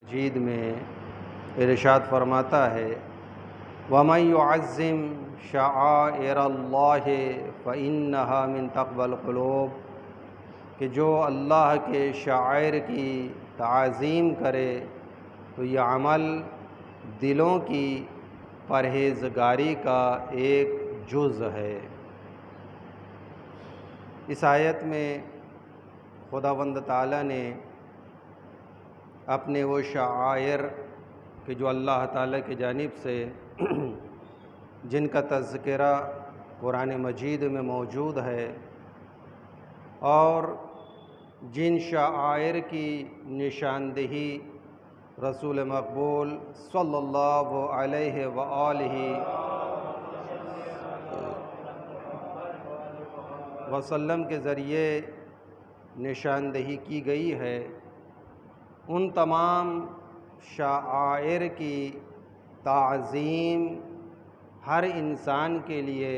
مجید میں ارشاد فرماتا ہے وَمَن يُعَظِّمْ شَعَائِرَ اللَّهِ فَإِنَّهَا مِن تَقْوَى الْقُلُوبِ کہ جو اللہ کے شعائر کی تعظیم کرے تو یہ عمل دلوں کی پرہیزگاری کا ایک جز ہے۔ اس آیت میں خداوند تعالیٰ نے اپنے وہ شعائر کہ جو اللہ تعالیٰ کی جانب سے جن کا تذکرہ قرآن مجید میں موجود ہے اور جن شعائر کی نشاندہی رسول مقبول صلی اللہ علیہ وآلہ وسلم کے ذریعے نشاندہی کی گئی ہے، ان تمام شعائر کی تعظیم ہر انسان کے لیے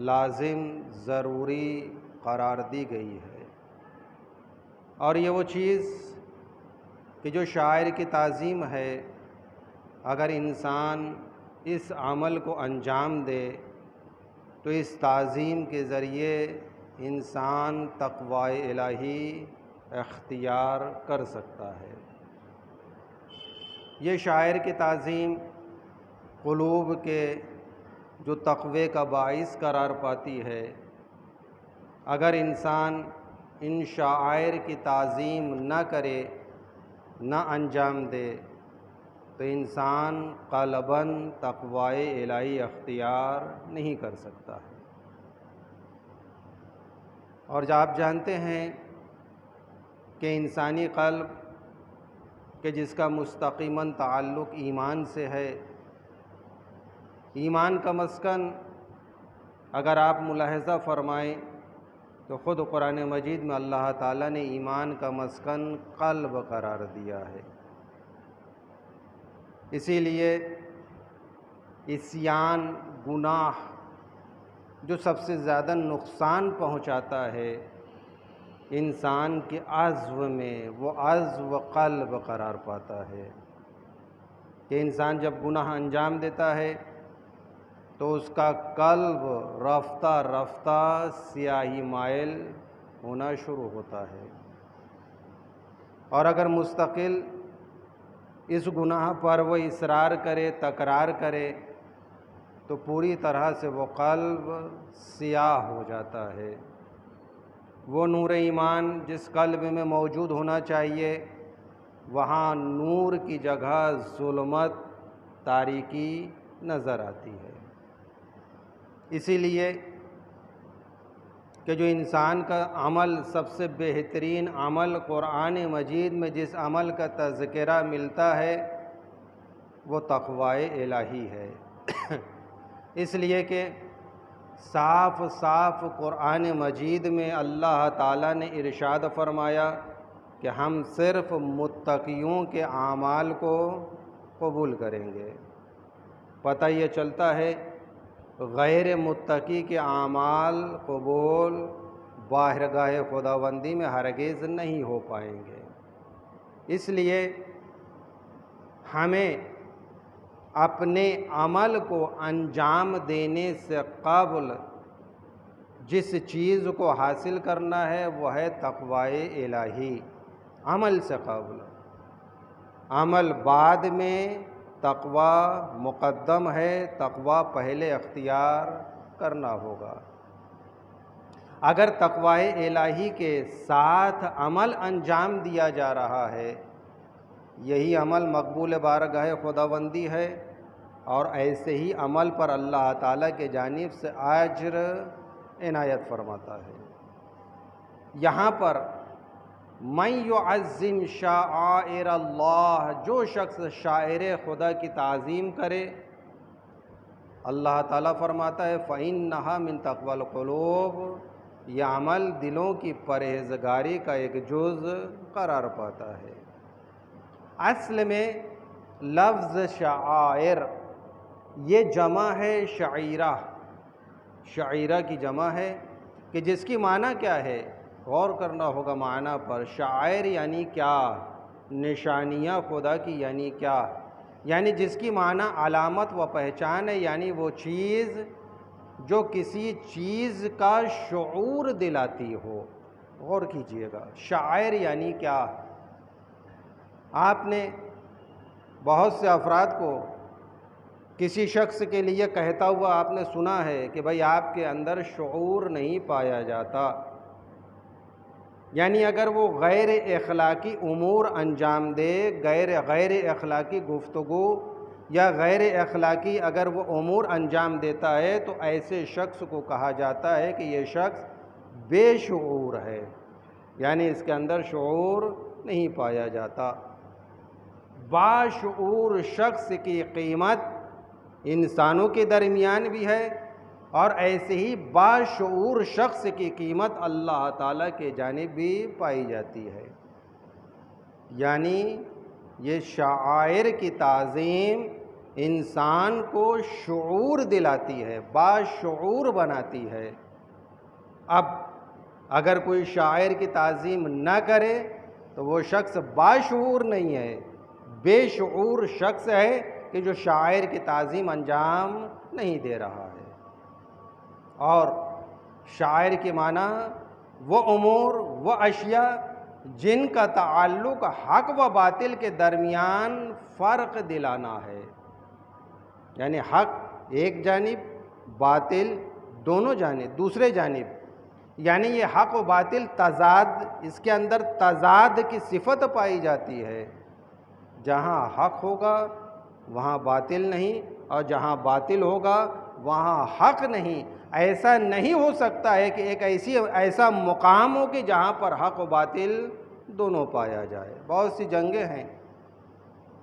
لازم ضروری قرار دی گئی ہے۔ اور یہ وہ چیز کہ جو شاعر کی تعظیم ہے، اگر انسان اس عمل کو انجام دے تو اس تعظیم کے ذریعے انسان تقوی الہی اختیار کر سکتا ہے۔ یہ شاعر کی تعظیم قلوب کے جو تقوی کا باعث قرار پاتی ہے۔ اگر انسان ان شعائر کی تعظیم نہ کرے، نہ انجام دے تو انسان قلباً تقوی الہی اختیار نہیں کر سکتا ہے۔ اور جب آپ جانتے ہیں کہ انسانی قلب کہ جس کا مستقیماً تعلق ایمان سے ہے، ایمان کا مسکن اگر آپ ملاحظہ فرمائیں تو خود قرآن مجید میں اللہ تعالیٰ نے ایمان کا مسکن قلب قرار دیا ہے۔ اسی لیے عصیان، گناہ جو سب سے زیادہ نقصان پہنچاتا ہے انسان کے عزو میں، وہ عزو قلب قرار پاتا ہے کہ انسان جب گناہ انجام دیتا ہے تو اس کا قلب رفتہ رفتہ سیاہی مائل ہونا شروع ہوتا ہے، اور اگر مستقل اس گناہ پر وہ اصرار کرے، تکرار کرے تو پوری طرح سے وہ قلب سیاہ ہو جاتا ہے۔ وہ نور ایمان جس قلب میں موجود ہونا چاہیے، وہاں نور کی جگہ ظلمت، تاریکی نظر آتی ہے۔ اسی لیے کہ جو انسان کا عمل سب سے بہترین عمل قرآن مجید میں جس عمل کا تذکرہ ملتا ہے وہ تقوی الہی ہے۔ اس لیے کہ صاف صاف قرآن مجید میں اللہ تعالیٰ نے ارشاد فرمایا کہ ہم صرف متقیوں کے اعمال کو قبول کریں گے۔ پتہ یہ چلتا ہے غیر متقی کے اعمال قبول بارگاہ خداوندی میں ہرگز نہیں ہو پائیں گے۔ اس لیے ہمیں اپنے عمل کو انجام دینے سے قبل جس چیز کو حاصل کرنا ہے وہ ہے تقوی الہی۔ عمل سے قبل، عمل بعد میں، تقوی مقدم ہے، تقوی پہلے اختیار کرنا ہوگا۔ اگر تقوی الہی کے ساتھ عمل انجام دیا جا رہا ہے، یہی عمل مقبول بارگاہ خداوندی ہے، اور ایسے ہی عمل پر اللہ تعالیٰ کے جانب سے اجر عنایت فرماتا ہے۔ یہاں پر من یعظم شعائر اللہ، جو شخص شاعر خدا کی تعظیم کرے، اللہ تعالیٰ فرماتا ہے فَإِنَّهَا مِن تَقْوَى الْقُلُوبِ، یہ عمل دلوں کی پرہیزگاری کا ایک جز قرار پاتا ہے۔ اصل میں لفظ شعائر یہ جمع ہے شعیرہ، شعیرہ کی جمع ہے کہ جس کی معنی کیا ہے، غور کرنا ہوگا معنی پر۔ شاعر یعنی کیا؟ نشانیاں خدا کی یعنی کیا؟ یعنی جس کی معنی علامت و پہچان ہے، یعنی وہ چیز جو کسی چیز کا شعور دلاتی ہو۔ غور کیجئے گا، شعائر یعنی کیا؟ آپ نے بہت سے افراد کو کسی شخص کے لیے کہتا ہوا آپ نے سنا ہے کہ بھائی آپ کے اندر شعور نہیں پایا جاتا، یعنی اگر وہ غیر اخلاقی امور انجام دے، غیر اخلاقی گفتگو یا غیر اخلاقی اگر وہ امور انجام دیتا ہے تو ایسے شخص کو کہا جاتا ہے کہ یہ شخص بے شعور ہے، یعنی اس کے اندر شعور نہیں پایا جاتا۔ باشعور شخص کی قیمت انسانوں کے درمیان بھی ہے، اور ایسے ہی باشعور شخص کی قیمت اللہ تعالیٰ کے جانب بھی پائی جاتی ہے۔ یعنی یہ شعائر کی تعظیم انسان کو شعور دلاتی ہے، باشعور بناتی ہے۔ اب اگر کوئی شاعر کی تعظیم نہ کرے تو وہ شخص باشعور نہیں ہے، بے شعور شخص ہے کہ جو شاعر کی تعظیم انجام نہیں دے رہا ہے۔ اور شاعر کے معنی وہ امور، وہ اشیاء جن کا تعلق حق و باطل کے درمیان فرق دلانا ہے، یعنی حق ایک جانب، باطل دونوں جانب دوسرے جانب، یعنی یہ حق و باطل تضاد، اس کے اندر تضاد کی صفت پائی جاتی ہے۔ جہاں حق ہوگا وہاں باطل نہیں، اور جہاں باطل ہوگا وہاں حق نہیں۔ ایسا نہیں ہو سکتا ہے کہ ایک ایسا مقام ہو کہ جہاں پر حق و باطل دونوں پایا جائے۔ بہت سی جنگیں ہیں،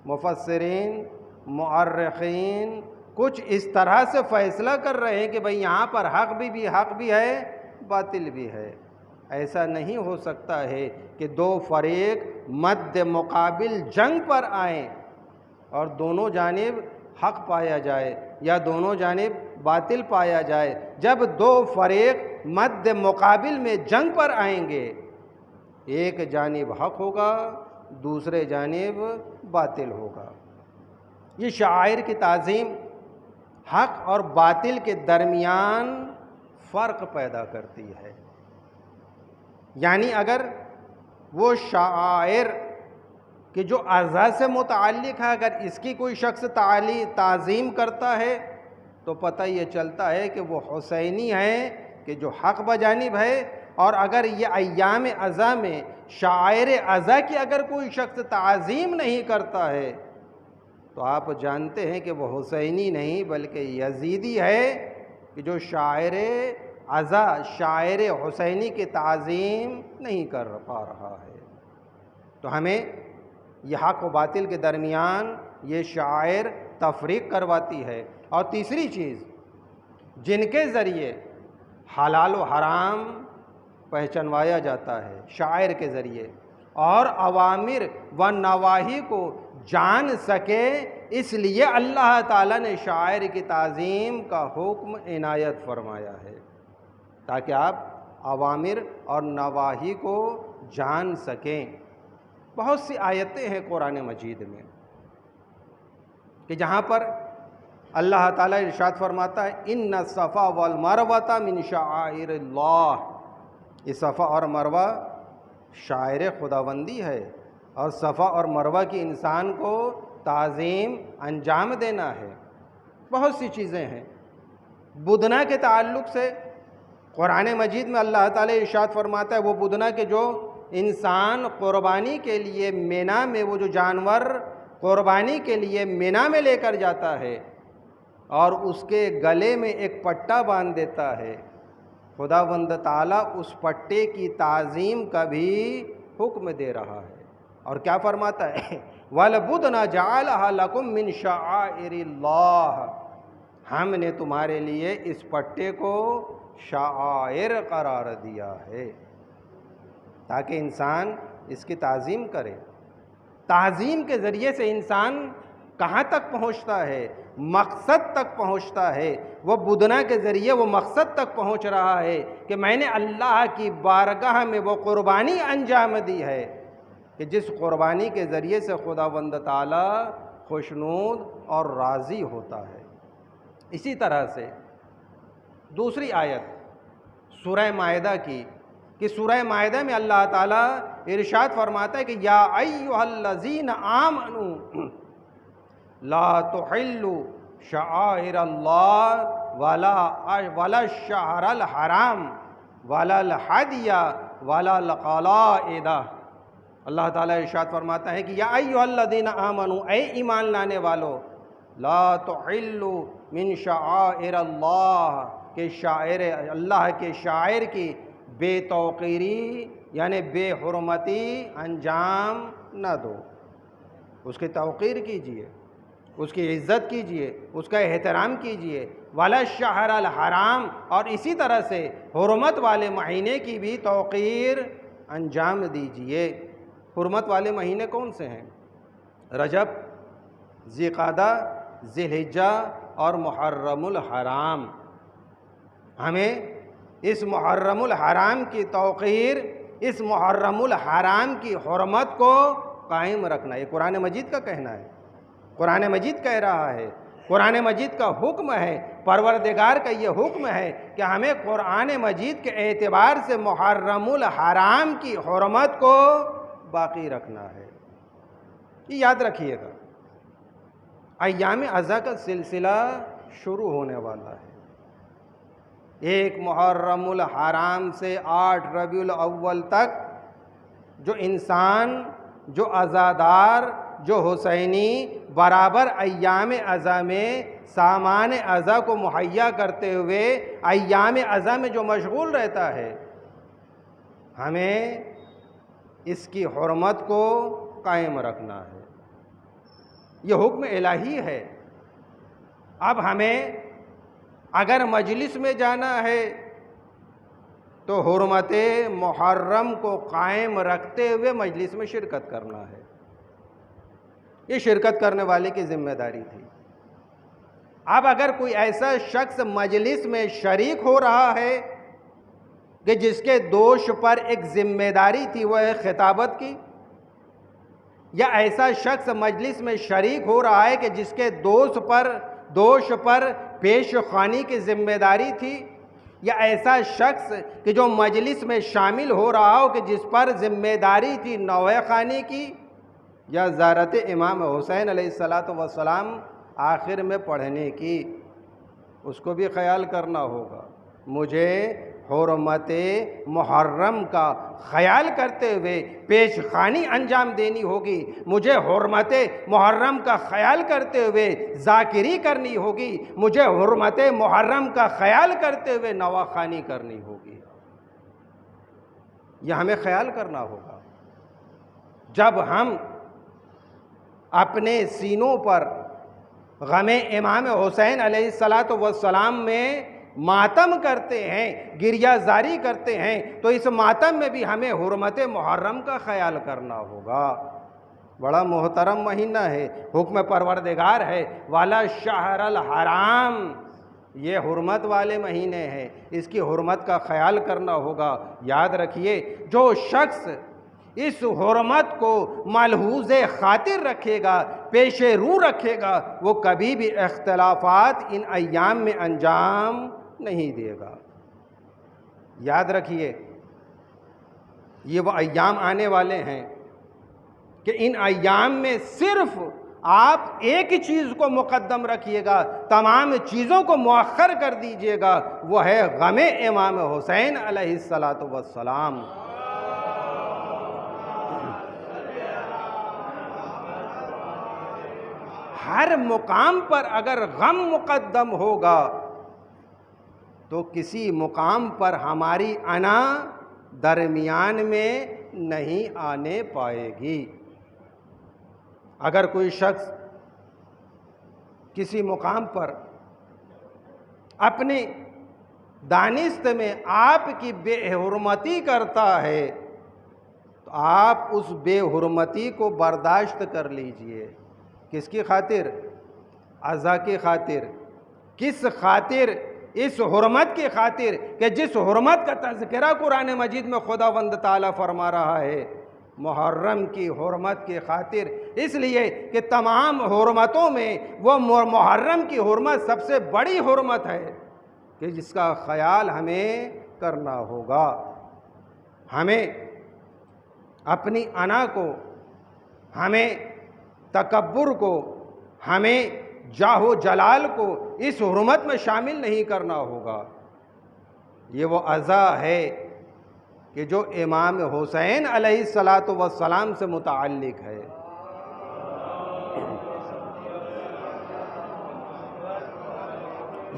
مفسرین، مؤرخین کچھ اس طرح سے فیصلہ کر رہے ہیں کہ بھئی یہاں پر حق بھی ہے، باطل بھی ہے۔ ایسا نہیں ہو سکتا ہے کہ دو فریق مد مقابل جنگ پر آئیں اور دونوں جانب حق پایا جائے یا دونوں جانب باطل پایا جائے۔ جب دو فریق مد مقابل میں جنگ پر آئیں گے، ایک جانب حق ہوگا، دوسرے جانب باطل ہوگا۔ یہ شعائر کی تعظیم حق اور باطل کے درمیان فرق پیدا کرتی ہے۔ یعنی اگر وہ شعائر کہ جو اعضاء سے متعلق ہے، اگر اس کی کوئی شخص تعظیم کرتا ہے تو پتہ یہ چلتا ہے کہ وہ حسینی ہے کہ جو حق بجانب ہے، اور اگر یہ ایام اعضاء میں شعائر اعضاء کی اگر کوئی شخص تعظیم نہیں کرتا ہے تو آپ جانتے ہیں کہ وہ حسینی نہیں بلکہ یزیدی ہے کہ جو شاعر اعضاء، شاعر حسینی کی تعظیم نہیں کر پا رہا ہے۔ تو ہمیں یہ حق و باطل کے درمیان یہ شاعر تفریق کرواتی ہے۔ اور تیسری چیز، جن کے ذریعے حلال و حرام پہچنوایا جاتا ہے شاعر کے ذریعے، اور اوامر و نواہی کو جان سکے، اس لیے اللہ تعالیٰ نے شاعر کی تعظیم کا حکم عنایت فرمایا ہے، تاکہ آپ اوامر اور نواہی کو جان سکیں۔ بہت سی آیتیں ہیں قرآن مجید میں کہ جہاں پر اللہ تعالیٰ ارشاد فرماتا ہے ان الصفا والمروہ من شعائر اللہ، یہ صفا اور مروہ شاعر خداوندی ہے، اور صفا اور مروہ کی انسان کو تعظیم انجام دینا ہے۔ بہت سی چیزیں ہیں۔ بدنہ کے تعلق سے قرآن مجید میں اللہ تعالیٰ ارشاد فرماتا ہے وہ بدنہ کے جو انسان قربانی کے لیے مینا میں، وہ جو جانور قربانی کے لیے مینا میں لے کر جاتا ہے اور اس کے گلے میں ایک پٹا باندھ دیتا ہے، خداوند تعالیٰ اس پٹے کی تعظیم کا بھی حکم دے رہا ہے۔ اور کیا فرماتا ہے وَالْبُدْنَ جَعَلَهَا لَكُم مِّن شَعَائِرِ اللَّهِ، ہم نے تمہارے لیے اس پٹے کو شعائر قرار دیا ہے تاکہ انسان اس کی تعظیم کرے۔ تعظیم کے ذریعے سے انسان کہاں تک پہنچتا ہے؟ مقصد تک پہنچتا ہے۔ وہ بدنہ کے ذریعے وہ مقصد تک پہنچ رہا ہے کہ میں نے اللہ کی بارگاہ میں وہ قربانی انجام دی ہے، کہ جس قربانی کے ذریعے سے خداوند تعالیٰ خوشنود اور راضی ہوتا ہے۔ اسی طرح سے دوسری آیت سورہ مائدہ کی، کہ سورہ مائدہ میں اللہ تعالیٰ ارشاد فرماتا ہے کہ یا ایھا الذین آمنوا لا تحلوا شعائر اللہ ولا الشہر الحرام ولا الہدی ولا القلائد۔ اللہ تعالیٰ ارشاد فرماتا ہے کہ یا ایھا الذین آمنوا، اے ایمان لانے والو، لا تحلوا من شعائر اللہ، کہ شاعر اللہ کے شاعر کی بے توقیری یعنی بے حرمتی انجام نہ دو، اس کی توقیر کیجئے، اس کی عزت کیجئے، اس کا احترام کیجئے۔ ولا الشہر الحرام، اور اسی طرح سے حرمت والے مہینے کی بھی توقیر انجام دیجئے۔ حرمت والے مہینے کون سے ہیں؟ رجب، ذی قعدہ، ذی الحجہ اور محرم الحرام۔ ہمیں اس محرم الحرام کی توقیر، اس محرم الحرام کی حرمت کو قائم رکھنا، یہ قرآن مجید کا کہنا ہے، قرآن مجید کہہ رہا ہے، قرآن مجید کا حکم ہے، پروردگار کا یہ حکم ہے کہ ہمیں قرآن مجید کے اعتبار سے محرم الحرام کی حرمت کو باقی رکھنا ہے۔ یہ یاد رکھیے گا، ایام اضحیٰ کا سلسلہ شروع ہونے والا ہے۔ 1 محرم الحرام سے 8 ربیع الاول تک جو انسان، جو عزادار، جو حسینی برابر ایام اضحیٰ میں سامان اضحیٰ کو مہیا کرتے ہوئے ایام اضحیٰ میں جو مشغول رہتا ہے، ہمیں اس کی حرمت کو قائم رکھنا ہے۔ یہ حکم الہی ہے۔ اب ہمیں اگر مجلس میں جانا ہے تو حرمت محرم کو قائم رکھتے ہوئے مجلس میں شرکت کرنا ہے۔ یہ شرکت کرنے والے کی ذمہ داری تھی۔ اب اگر کوئی ایسا شخص مجلس میں شریک ہو رہا ہے کہ جس کے دوش پر ایک ذمہ داری تھی، وہ ہے خطابت کی، یا ایسا شخص مجلس میں شریک ہو رہا ہے کہ جس کے دوش پر پیش خوانی کی ذمہ داری تھی، یا ایسا شخص کہ جو مجلس میں شامل ہو رہا ہو کہ جس پر ذمہ داری تھی نوحہ خوانی کی یا زیارت امام حسین علیہ السلام آخر میں پڑھنے کی، اس کو بھی خیال کرنا ہوگا۔ مجھے حرمت محرم کا خیال کرتے ہوئے پیش خوانی انجام دینی ہوگی، مجھے حرمت محرم کا خیال کرتے ہوئے ذاکری کرنی ہوگی، مجھے حرمت محرم کا خیال کرتے ہوئے نوحہ خوانی کرنی ہوگی۔ یہ ہمیں خیال کرنا ہوگا۔ جب ہم اپنے سینوں پر غم امام حسین علیہ السلام میں ماتم کرتے ہیں، گریہ زاری کرتے ہیں، تو اس ماتم میں بھی ہمیں حرمت محرم کا خیال کرنا ہوگا۔ بڑا محترم مہینہ ہے، حکم پروردگار ہے، والا الشہر الحرام، یہ حرمت والے مہینے ہیں، اس کی حرمت کا خیال کرنا ہوگا۔ یاد رکھیے، جو شخص اس حرمت کو ملحوظ خاطر رکھے گا، پیش رو رکھے گا، وہ کبھی بھی اختلافات ان ایام میں انجام نہیں دے گا۔ یاد رکھیے، یہ وہ ایام آنے والے ہیں کہ ان ایام میں صرف آپ ایک چیز کو مقدم رکھیے گا، تمام چیزوں کو مؤخر کر دیجئے گا، وہ ہے غم امام حسین علیہ السلام۔ ہر مقام پر اگر غم مقدم ہوگا تو کسی مقام پر ہماری انا درمیان میں نہیں آنے پائے گی۔ اگر کوئی شخص کسی مقام پر اپنی دانست میں آپ کی بے حرمتی کرتا ہے تو آپ اس بے حرمتی کو برداشت کر لیجئے۔ کس کی خاطر؟ اضحیٰ کی خاطر۔ کس خاطر؟ اس حرمت کی خاطر کہ جس حرمت کا تذکرہ قرآن مجید میں خداوند تعالیٰ فرما رہا ہے، محرم کی حرمت کی خاطر، اس لیے کہ تمام حرمتوں میں وہ محرم کی حرمت سب سے بڑی حرمت ہے کہ جس کا خیال ہمیں کرنا ہوگا۔ ہمیں اپنی انا کو، ہمیں تکبر کو، ہمیں جاہ و جلال کو اس حرمت میں شامل نہیں کرنا ہوگا۔ یہ وہ عزا ہے کہ جو امام حسین علیہ السلام سے متعلق ہے۔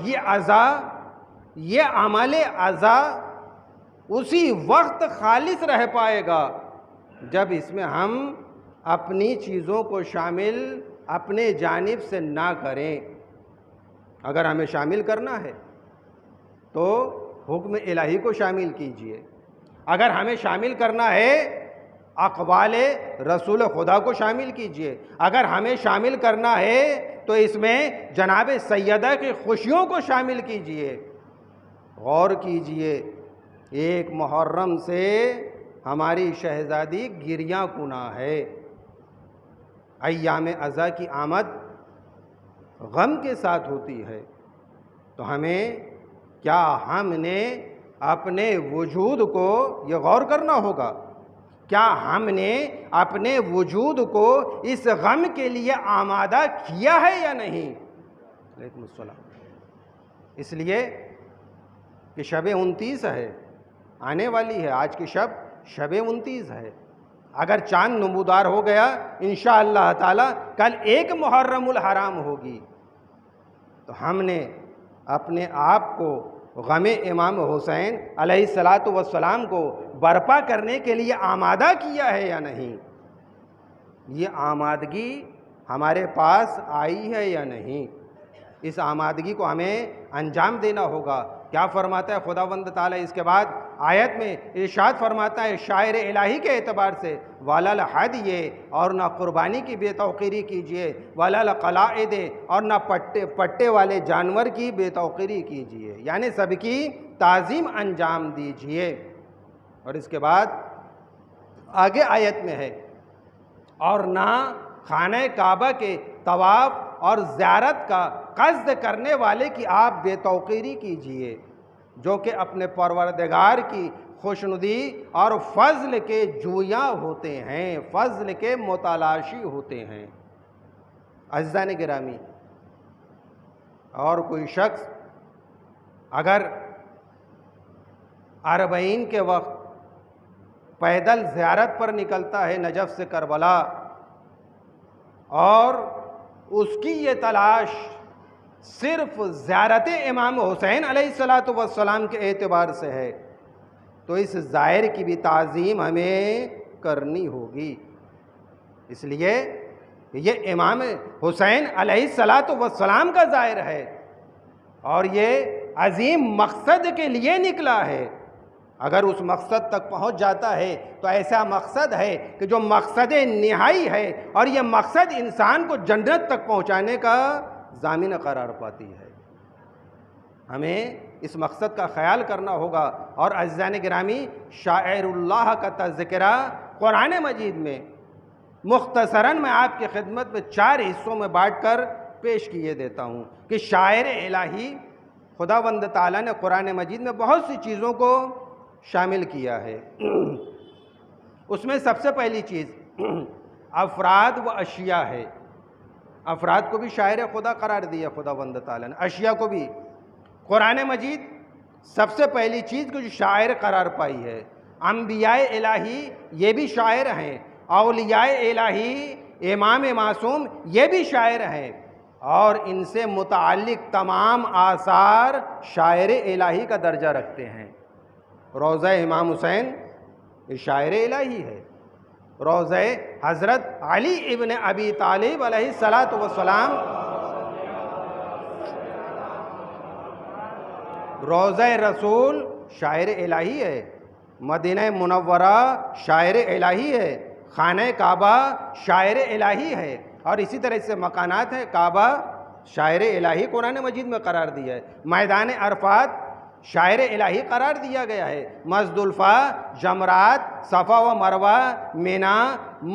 یہ عزا، یہ عمل عزا اسی وقت خالص رہ پائے گا جب اس میں ہم اپنی چیزوں کو شامل اپنے جانب سے نہ کریں۔ اگر ہمیں شامل کرنا ہے تو حکم الہی کو شامل کیجئے، اگر ہمیں شامل کرنا ہے اقوال رسول خدا کو شامل کیجئے، اگر ہمیں شامل کرنا ہے تو اس میں جناب سیدہ کی خوشیوں کو شامل کیجئے۔ غور کیجئے، ایک محرم سے ہماری شہزادی گریاں کناں ہے۔ ایام عزا کی آمد غم کے ساتھ ہوتی ہے، تو ہمیں کیا ہم نے اپنے وجود کو، یہ غور کرنا ہوگا، کیا ہم نے اپنے وجود کو اس غم کے لیے آمادہ کیا ہے یا نہیں؟ علیکم السلام۔ اس لیے کہ شب 29 ہے، آنے والی ہے، آج کی شب 29 ہے۔ اگر چاند نمودار ہو گیا انشاءاللہ تعالی کل ایک محرم الحرام ہوگی، تو ہم نے اپنے آپ کو غم امام حسین علیہ السلام کو برپا کرنے کے لیے آمادہ کیا ہے یا نہیں؟ یہ آمادگی ہمارے پاس آئی ہے یا نہیں؟ اس آمادگی کو ہمیں انجام دینا ہوگا۔ کیا فرماتا ہے خداوند تعالیٰ اس کے بعد آیت میں؟ ارشاد فرماتا ہے شاعر الہی کے اعتبار سے وَلَا الْحَدْيِ، اور نہ قربانی کی بے توقیری کیجئے، وَلَا الْقَلَائِدِ، اور نہ پٹے والے جانور کی بے توقیری کیجئے، یعنی سب کی تعظیم انجام دیجئے۔ اور اس کے بعد آگے آیت میں ہے اور نہ خانہ کعبہ کے طواف اور زیارت کا قصد کرنے والے کی آپ بے توقیری کیجئے، جو کہ اپنے پروردگار کی خوشنودی اور فضل کے جویاں ہوتے ہیں، فضل کے متلاشی ہوتے ہیں۔ عزیزان گرامی، اور کوئی شخص اگر اربعین کے وقت پیدل زیارت پر نکلتا ہے نجف سے کربلا، اور اس کی یہ تلاش صرف زیارت امام حسین علیہ السلام کے اعتبار سے ہے، تو اس زائر کی بھی تعظیم ہمیں کرنی ہوگی۔ اس لیے یہ امام حسین علیہ السلام کا زائر ہے اور یہ عظیم مقصد کے لیے نکلا ہے۔ اگر اس مقصد تک پہنچ جاتا ہے تو ایسا مقصد ہے کہ جو مقصد نہائی ہے، اور یہ مقصد انسان کو جنت تک پہنچانے کا ضامن قرار پاتی ہے۔ ہمیں اس مقصد کا خیال کرنا ہوگا۔ اور عزیزان گرامی، شاعر اللہ کا تذکرہ قرآن مجید میں مختصراً میں آپ کی خدمت میں 4 حصوں میں بانٹ کر پیش کیے دیتا ہوں کہ شاعر الہی خداوند تعالیٰ نے قرآن مجید میں بہت سی چیزوں کو شامل کیا ہے۔ اس میں سب سے پہلی چیز افراد و اشیاء ہے۔ افراد کو بھی شاعر خدا قرار دیا خداوند تعالیٰ نے، اشیاء کو بھی۔ قرآن مجید سب سے پہلی چیز کو جو شاعر قرار پائی ہے۔ انبیاء الہی یہ بھی شاعر ہیں، اولیاء الہی امام معصوم یہ بھی شاعر ہیں، اور ان سے متعلق تمام آثار شاعر الہی کا درجہ رکھتے ہیں۔ روضہ امام حسین یہ شاعر الہی ہے، روضہ حضرت علی ابن ابی طالب علیہ السلام روضہ رسول شاعر الہی ہے، مدینہ منورہ شاعر الہی ہے، خانہ کعبہ شاعر الہی ہے، اور اسی طرح سے مکانات ہیں۔ کعبہ شاعر الہی قرآن مجید میں قرار دیا ہے، میدان عرفات شاعر الہی قرار دیا گیا ہے۔ مزدلفہ، جمرات، صفا و مروہ، مینا،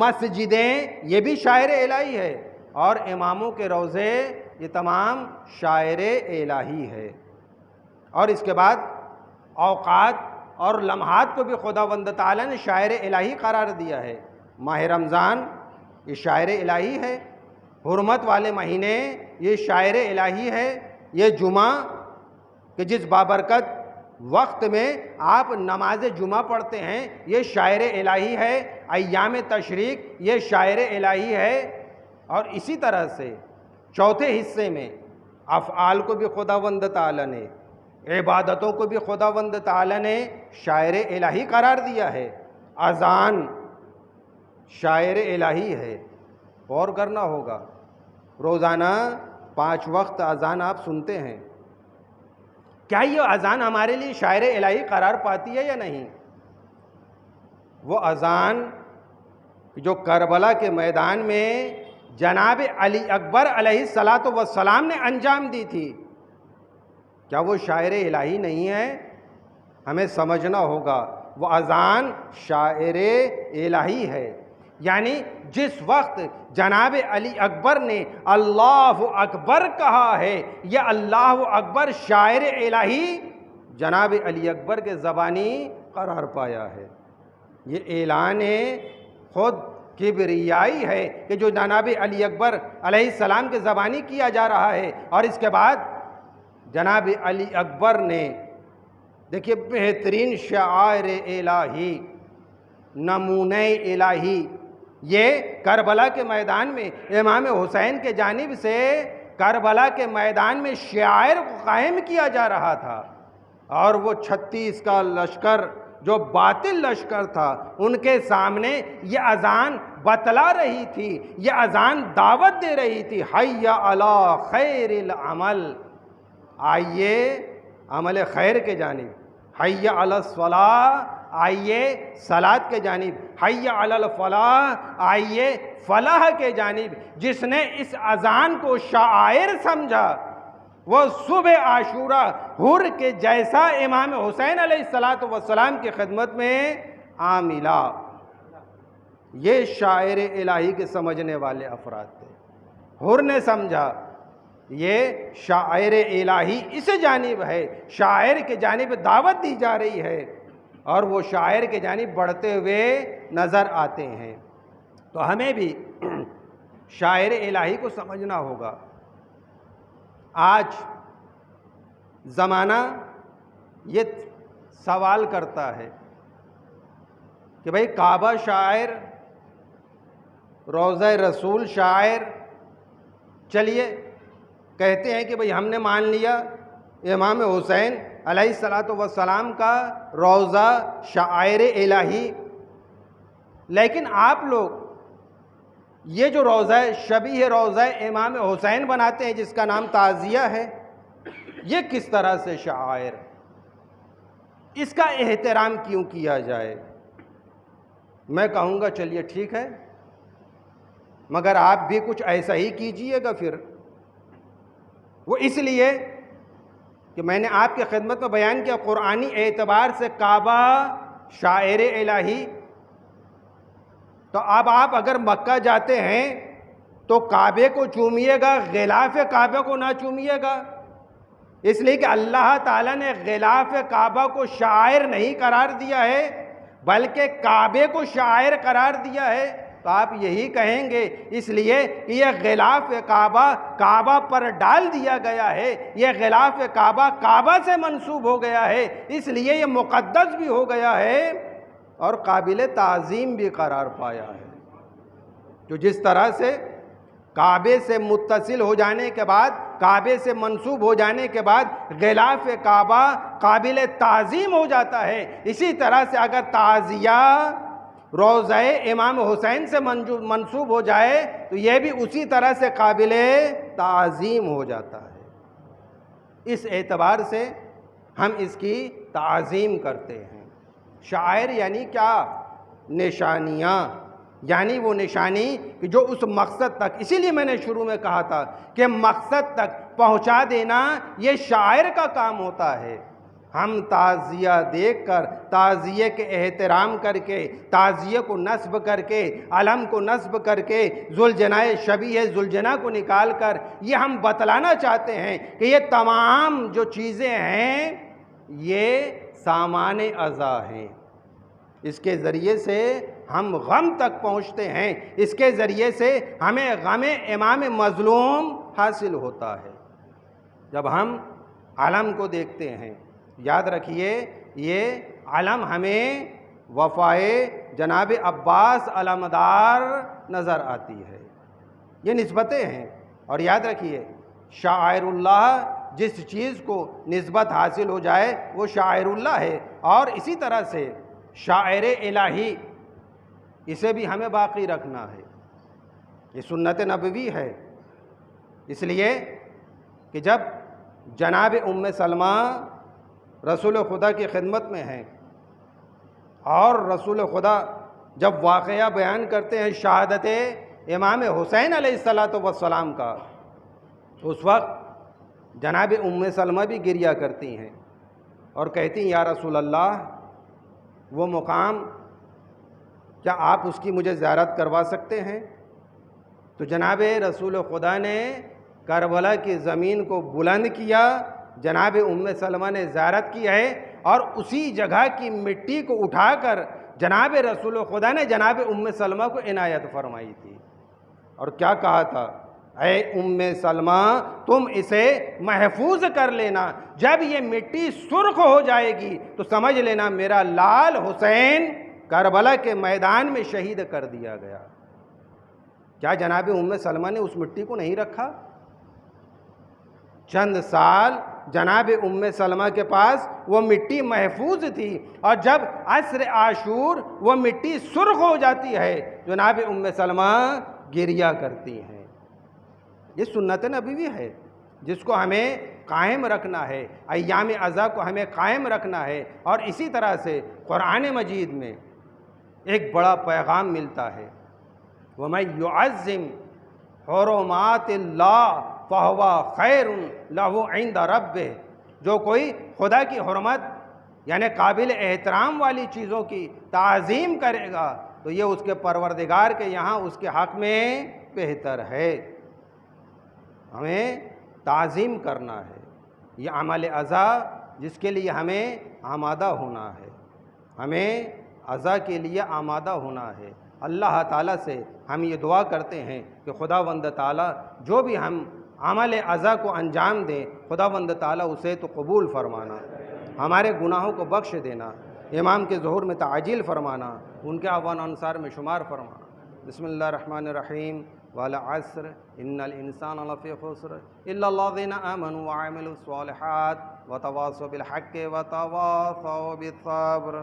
مسجدیں، یہ بھی شاعر الہی ہے، اور اماموں کے روضے، یہ تمام شاعر الہی ہے۔ اور اس کے بعد اوقات اور لمحات کو بھی خداوند تعالیٰ نے شاعر الہی قرار دیا ہے۔ ماہ رمضان یہ شاعر الہی ہے، حرمت والے مہینے یہ شاعر الہی ہے، یہ جمعہ کہ جس بابرکت وقت میں آپ نماز جمعہ پڑھتے ہیں یہ شاعر الہی ہے، ایام تشریق یہ شاعر الہی ہے۔ اور اسی طرح سے چوتھے حصے میں افعال کو بھی خداوند تعالیٰ نے، عبادتوں کو بھی خداوند تعالیٰ نے شاعر الہی قرار دیا ہے۔ اذان شاعر الہی ہے، غور کرنا ہوگا، روزانہ 5 وقت اذان آپ سنتے ہیں، کیا یہ اذان ہمارے لیے شاعر الہی قرار پاتی ہے یا نہیں؟ وہ اذان جو کربلا کے میدان میں جناب علی اکبر علیہ السلام نے انجام دی تھی، کیا وہ شاعر الہی نہیں ہے؟ ہمیں سمجھنا ہوگا وہ اذان شاعر الہی ہے۔ یعنی جس وقت جناب علی اکبر نے اللہ اکبر کہا ہے، یہ اللہ اکبر شاعر الہی جناب علی اکبر کے زبانی قرار پایا ہے۔ یہ اعلان خود کبریائی ہے کہ جو جناب علی اکبر علیہ السلام کے زبانی کیا جا رہا ہے۔ اور اس کے بعد جناب علی اکبر نے دیکھیے بہترین شعائر الہی، نمونہ الہی، یہ کربلا کے میدان میں امام حسین کے جانب سے کربلا کے میدان میں شعائر کو قائم کیا جا رہا تھا، اور وہ 36 کا لشکر جو باطل لشکر تھا ان کے سامنے یہ اذان بتلا رہی تھی، یہ اذان دعوت دے رہی تھی، حی علی خیر العمل، آئیے عمل خیر کے جانب، حی علی الصلاۃ، آئیے صلاۃ کے جانب، حی علی الفلاح، آئیے فلاح کے جانب۔ جس نے اس اذان کو شاعر سمجھا وہ صبح عاشورہ حر کے جیسا امام حسین علیہ السلام کی خدمت میں آ ملا۔ یہ شاعر الہی کے سمجھنے والے افراد تھے۔ حر نے سمجھا یہ شاعر الہی اس جانب ہے، شاعر کے جانب دعوت دی جا رہی ہے، اور وہ شاعر کے جانب بڑھتے ہوئے نظر آتے ہیں۔ تو ہمیں بھی شاعر الہی کو سمجھنا ہوگا۔ آج زمانہ یہ سوال کرتا ہے کہ بھئی کعبہ شاعر، روضہ رسول شاعر، چلیے کہتے ہیں کہ بھئی ہم نے مان لیا امام حسین علیہ السلام کا روضہ شاعر الہی، لیکن آپ لوگ یہ جو روضہ شبیہ روضہ امام حسین بناتے ہیں جس کا نام تعزیہ ہے، یہ کس طرح سے شاعر، اس کا احترام کیوں کیا جائے؟ میں کہوں گا چلیے ٹھیک ہے، مگر آپ بھی کچھ ایسا ہی کیجئے گا پھر۔ وہ اس لیے کہ میں نے آپ کی خدمت میں بیان کیا، قرآنی اعتبار سے کعبہ شاعر الہی، تو اب آپ اگر مکہ جاتے ہیں تو کعبے کو چومیے گا، غلاف کعبے کو نہ چومیے گا، اس لیے کہ اللہ تعالیٰ نے غلاف کعبہ کو شاعر نہیں قرار دیا ہے بلکہ کعبے کو شاعر قرار دیا ہے۔ تو آپ یہی کہیں گے اس لیے کہ یہ غلاف کعبہ کعبہ پر ڈال دیا گیا ہے، یہ غلاف کعبہ کعبہ سے منسوب ہو گیا ہے، اس لیے یہ مقدس بھی ہو گیا ہے اور قابل تعظیم بھی قرار پایا ہے۔ تو جس طرح سے کعبے سے متصل ہو جانے کے بعد، کعبے سے منسوب ہو جانے کے بعد غلاف کعبہ قابل تعظیم ہو جاتا ہے، اسی طرح سے اگر تعزیہ روضہ امام حسین سے منسوب ہو جائے تو یہ بھی اسی طرح سے قابل تعظیم ہو جاتا ہے۔ اس اعتبار سے ہم اس کی تعظیم کرتے ہیں۔ شاعر یعنی کیا؟ نشانیاں، یعنی وہ نشانی کہ جو اس مقصد تک، اسی لیے میں نے شروع میں کہا تھا کہ مقصد تک پہنچا دینا یہ شاعر کا کام ہوتا ہے۔ ہم تعزیہ دیکھ کر، تعزیے کے احترام کر کے، تعزیے کو نصب کر کے، علم کو نصب کر کے، ذوالجناح شبیہ ذوالجناح کو نکال کر یہ ہم بتلانا چاہتے ہیں کہ یہ تمام جو چیزیں ہیں یہ سامان عزا ہیں۔ اس کے ذریعے سے ہم غم تک پہنچتے ہیں، اس کے ذریعے سے ہمیں غم امام مظلوم حاصل ہوتا ہے جب ہم علم کو دیکھتے ہیں۔ یاد رکھیے یہ علم ہمیں وفائے جناب عباس علمدار نظر آتی ہے، یہ نسبتیں ہیں۔ اور یاد رکھیے شاعر اللہ جس چیز کو نسبت حاصل ہو جائے وہ شاعر اللہ ہے، اور اسی طرح سے شاعر الہی اسے بھی ہمیں باقی رکھنا ہے، یہ سنت نبوی ہے۔ اس لیے کہ جب جناب ام سلمہ رسول خدا کی خدمت میں ہیں اور رسول خدا جب واقعہ بیان کرتے ہیں شہادت امام حسین علیہ السلام کا، تو اس وقت جناب ام سلمہ بھی گریہ کرتی ہیں اور کہتی ہیں یا رسول اللہ وہ مقام کیا آپ اس کی مجھے زیارت کروا سکتے ہیں؟ تو جناب رسول خدا نے کربلا کی زمین کو بلند کیا، جناب ام سلمہ نے زیارت کی ہے، اور اسی جگہ کی مٹی کو اٹھا کر جناب رسول خدا نے جناب ام سلمہ کو عنایت فرمائی تھی، اور کیا کہا تھا؟ اے ام سلمہ تم اسے محفوظ کر لینا، جب یہ مٹی سرخ ہو جائے گی تو سمجھ لینا میرا لال حسین کربلا کے میدان میں شہید کر دیا گیا۔ کیا جناب ام سلمہ نے اس مٹی کو نہیں رکھا؟ چند سال جناب ام سلمہ کے پاس وہ مٹی محفوظ تھی، اور جب عصر عاشور وہ مٹی سرخ ہو جاتی ہے جناب ام سلمہ گریہ کرتی ہیں۔ یہ سنت نبوی ہے جس کو ہمیں قائم رکھنا ہے، ایام عزا کو ہمیں قائم رکھنا ہے۔ اور اسی طرح سے قرآن مجید میں ایک بڑا پیغام ملتا ہے، وَمَن يُعَظِّمْ حُرُمَاتِ اللَّهِ فَهُوَ خَيْرٌ لَهُ عِندَ رَبِّهِ، جو کوئی خدا کی حرمت یعنی قابل احترام والی چیزوں کی تعظیم کرے گا تو یہ اس کے پروردگار کے یہاں اس کے حق میں بہتر ہے۔ ہمیں تعظیم کرنا ہے، یہ عمل عزا جس کے لیے ہمیں آمادہ ہونا ہے، ہمیں عزا کے لیے آمادہ ہونا ہے۔ اللہ تعالیٰ سے ہم یہ دعا کرتے ہیں کہ خداوند تعالیٰ جو بھی ہم عمل عزا کو انجام دیں خداوند تعالیٰ اسے تو قبول فرمانا، ہمارے گناہوں کو بخش دینا، امام کے ظہور میں تعجیل فرمانا، ان کے اعوان انصار میں شمار فرمانا۔ بسم اللہ الرحمن الرحیم والعصر ان الانسان لفی خسر الا الذین آمنوا وعملوا الصالحات وتواصوا بالحق وتواصوا بالصبر۔